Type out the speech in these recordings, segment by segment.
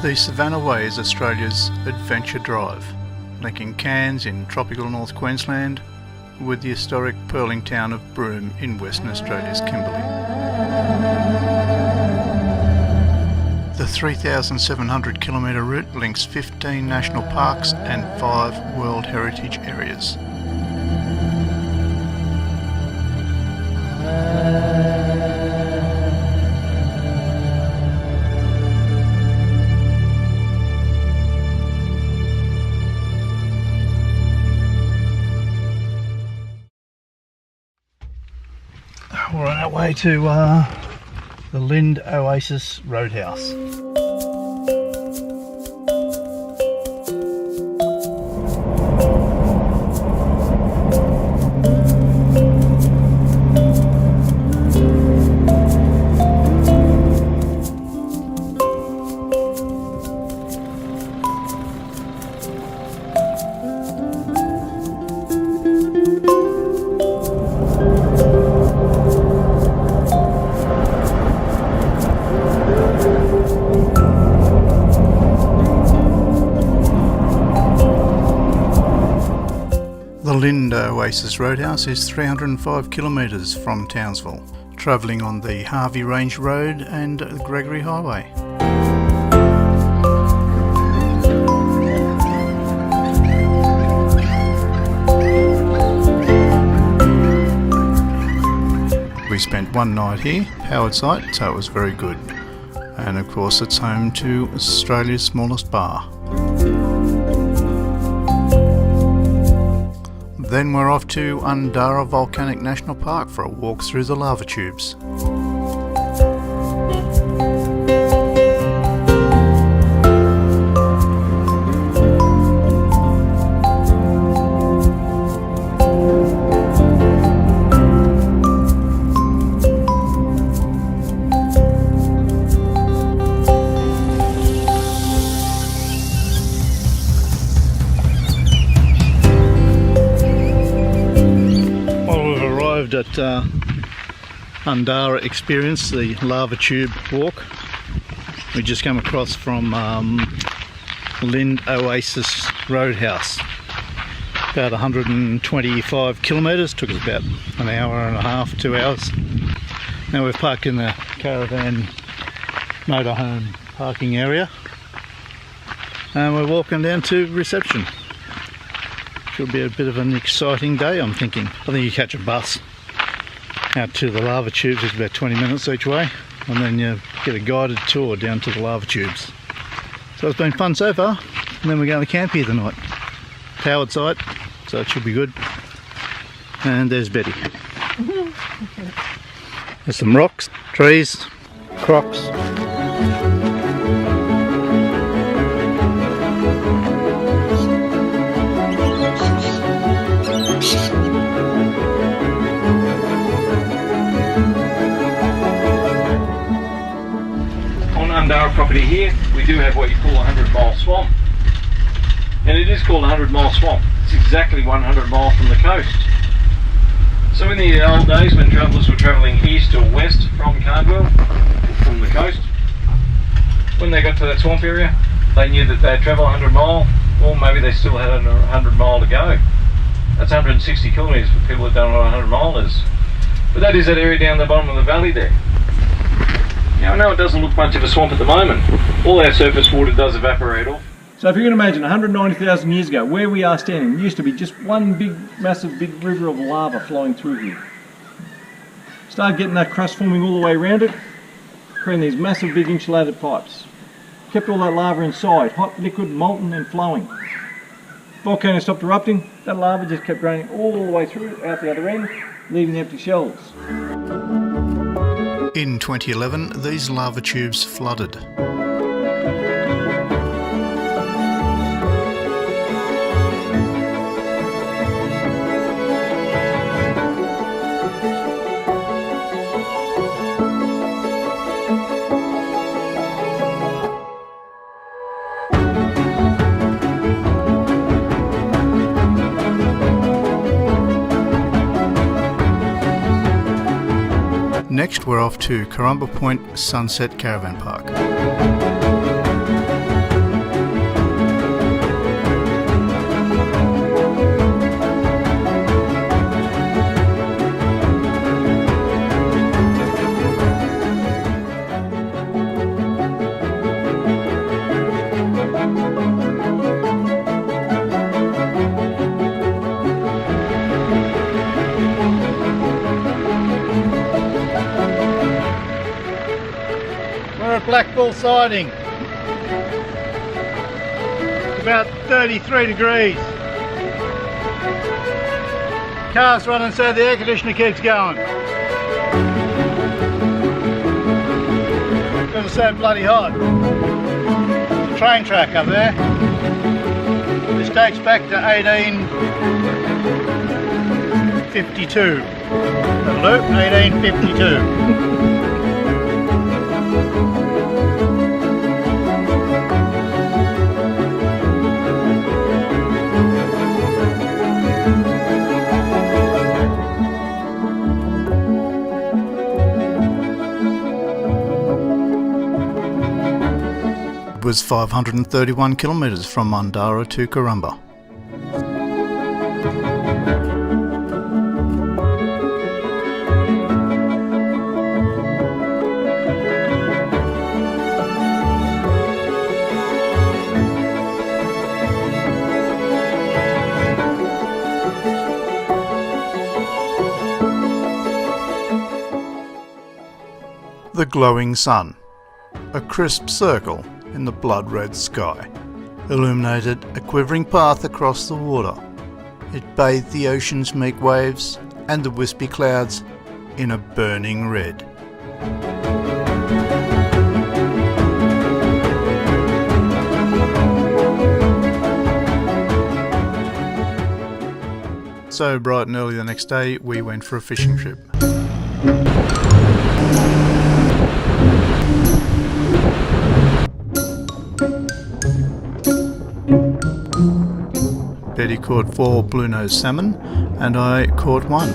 The Savannah Way is Australia's adventure drive, linking Cairns in tropical North Queensland with the historic pearling town of Broome in Western Australia's Kimberley. The 3,700 kilometre route links 15 national parks and 5 World Heritage areas. We're on our way to the Lind Oasis Roadhouse. The Lind Oasis Roadhouse is 305 kilometres from Townsville, travelling on the Harvey Range Road and the Gregory Highway. We spent one night here, powered site, so it was very good. And of course it's home to Australia's smallest bar. Then we're off to Undara Volcanic National Park for a walk through the lava tubes. At Undara Experience, the lava tube walk. We just come across from Lind Oasis Roadhouse. About 125 kilometres, took us about an hour and a half, 2 hours. Now we've parked in the caravan motorhome parking area and we're walking down to reception. Should be a bit of an exciting day, I'm thinking. I think you catch a bus out to the lava tubes. It's about 20 minutes each way, and then you get a guided tour down to the lava tubes. So it's been fun so far, and then we're going to camp here tonight. Powered site, so it should be good. And there's Betty. There's some rocks, trees, crocs. Undara property here, we do have what you call a 100-mile swamp, and it is called a 100-mile swamp. It's exactly 100 miles from the coast. So in the old days when travellers were travelling east or west from Cardwell, from the coast, when they got to that swamp area, they knew that they'd travel 100 mile, or maybe they still had 100 mile to go. That's 160 kilometres for people that don't know what 100 mile is. But that is that area down the bottom of the valley there. Now I know it doesn't look much of a swamp at the moment. All our surface water does evaporate off. So if you can imagine 190,000 years ago, where we are standing used to be just one big, massive big river of lava flowing through here. Started getting that crust forming all the way around it, creating these massive big insulated pipes. Kept all that lava inside, hot, liquid, molten and flowing. Volcano stopped erupting, that lava just kept draining all the way through, out the other end, leaving empty shells. In 2011, these lava tubes flooded. Next we're off to Karumba Point Sunset Caravan Park. Black Bull siding. About 33 degrees. Car's running so the air conditioner keeps going. Because it's so bloody hot. There's a train track up there. This dates back to 1852. Hello, 1852. Was 531 kilometres from Mandara to Karumba. The glowing sun, a crisp circle in the blood-red sky, illuminated a quivering path across the water. It bathed the ocean's meek waves and the wispy clouds in a burning red. So bright and early the next day, we went for a fishing trip. Betty caught 4 blue-nosed salmon and I caught 1.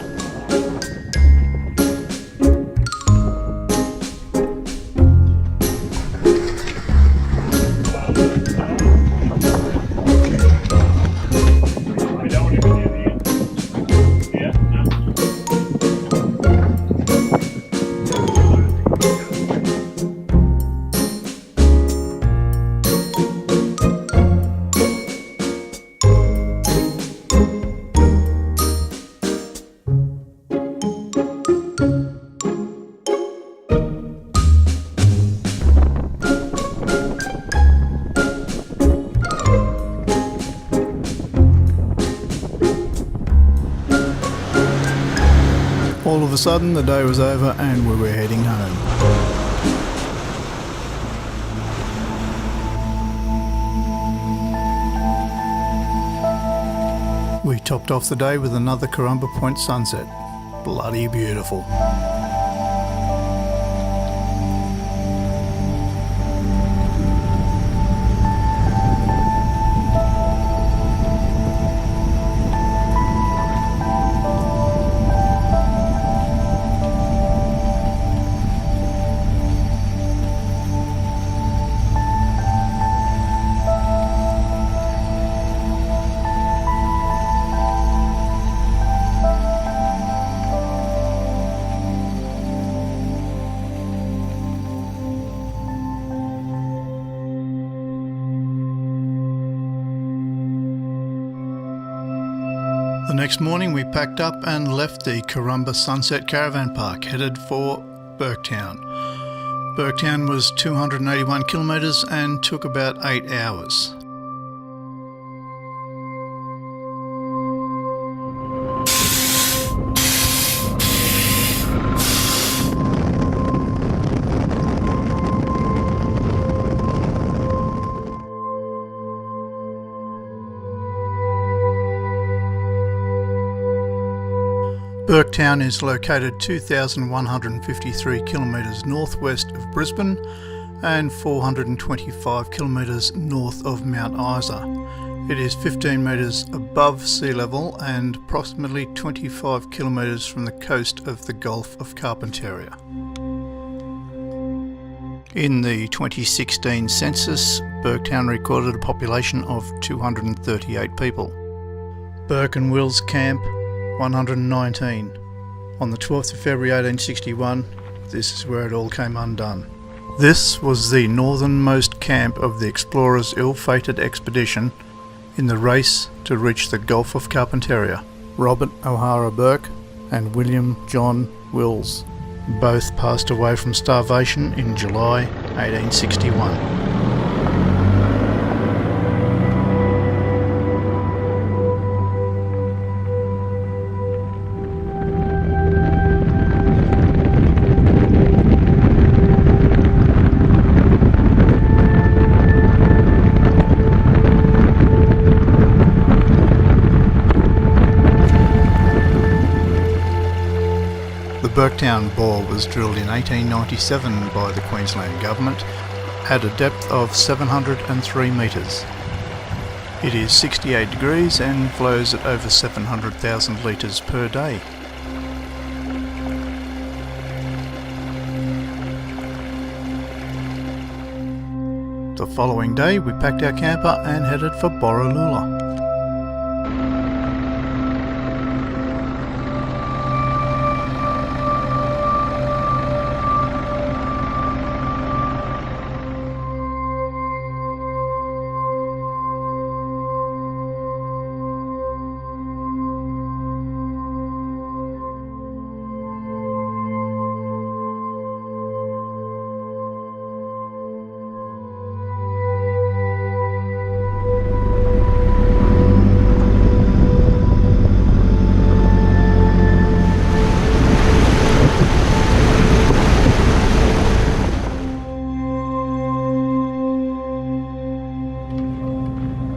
All of a sudden the day was over and we were heading home. We topped off the day with another Karumba Point sunset. Bloody beautiful. The next morning we packed up and left the Karumba Sunset Caravan Park, headed for Burketown. Burketown was 281 kilometres and took about 8 hours. Burketown is located 2,153 kilometres northwest of Brisbane and 425 kilometres north of Mount Isa. It is 15 metres above sea level and approximately 25 kilometres from the coast of the Gulf of Carpentaria. In the 2016 census, Burketown recorded a population of 238 people. Burke and Will's Camp 119. On the 12th of February 1861, this is where it all came undone. This was the northernmost camp of the explorers' ill-fated expedition in the race to reach the Gulf of Carpentaria. Robert O'Hara Burke and William John Wills Both passed away from starvation in July 1861. The Burketown bore was drilled in 1897 by the Queensland Government at a depth of 703 metres. It is 68 degrees and flows at over 700,000 litres per day. The following day we packed our camper and headed for Borroloola.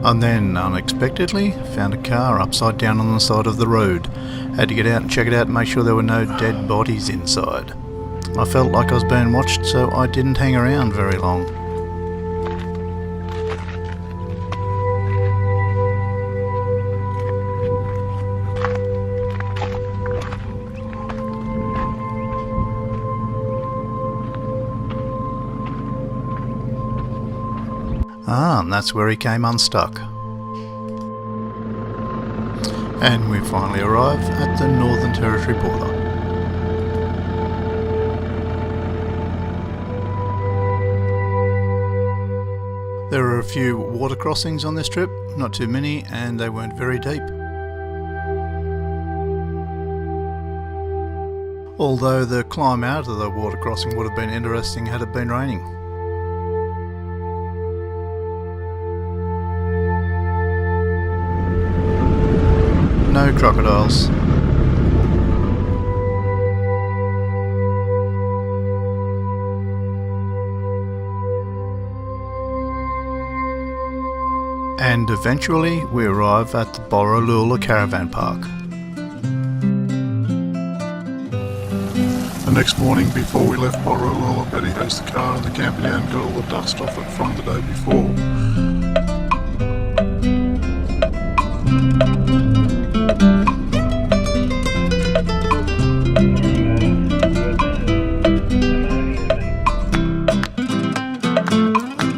And then, unexpectedly, found a car upside down on the side of the road. Had to get out and check it out and make sure there were no dead bodies inside. I felt like I was being watched, so I didn't hang around very long. And that's where he came unstuck. And we finally arrive at the Northern Territory border. There are a few water crossings on this trip, not too many, and they weren't very deep. Although the climb out of the water crossing would have been interesting had it been raining. No crocodiles. And eventually we arrive at the Borroloola Caravan Park. The next morning before we left Borroloola, Betty hosed the car and the camper down and got all the dust off it from the day before.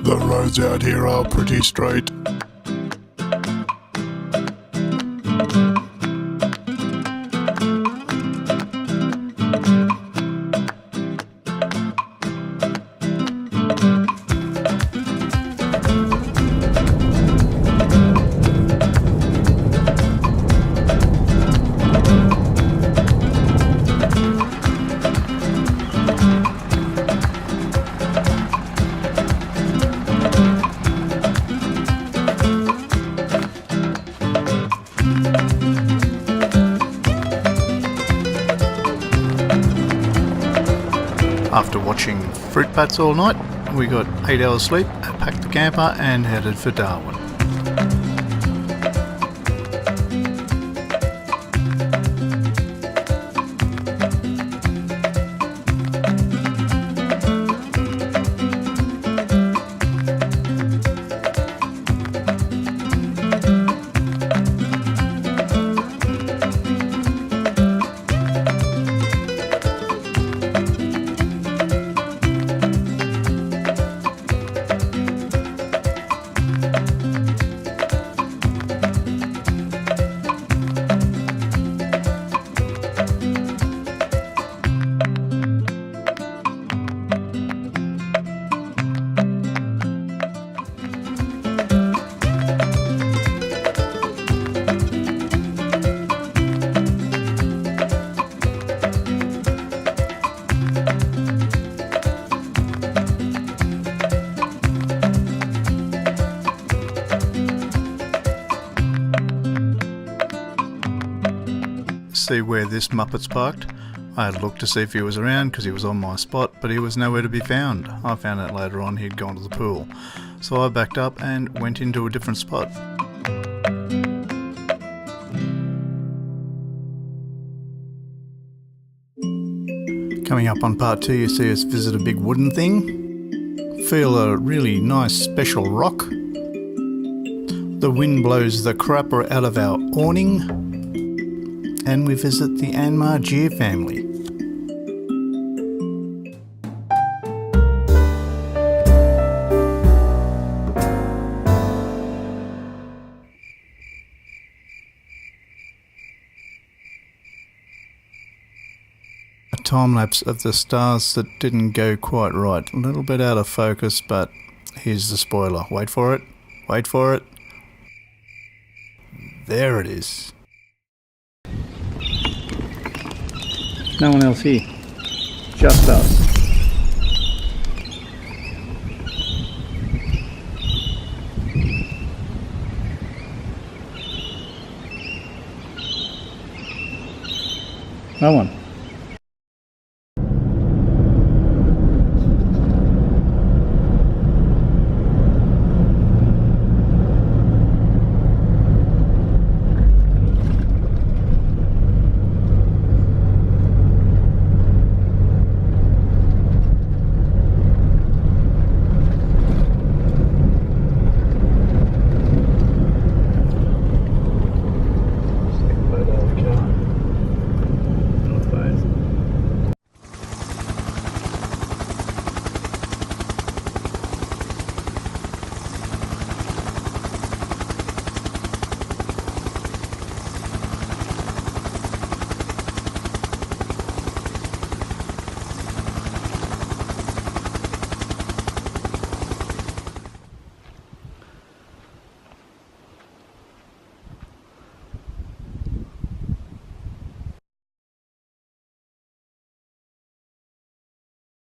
The roads out here are pretty straight. After watching fruit bats all night, we got 8 hours sleep, packed the camper and headed for Darwin. see where this Muppet's parked. I had looked to see if he was around because he was on my spot, but he was nowhere to be found. I found out later on he'd gone to the pool. So I backed up and went into a different spot. Coming up on part 2, you see us visit a big wooden thing, feel a really nice special rock. The wind blows the crapper out of our awning, and we visit the Anmar Deer family. Time lapse of the stars that didn't go quite right. A little bit out of focus, but here's the spoiler. Wait for it. Wait for it. There it is. No one else here. Just us. No one.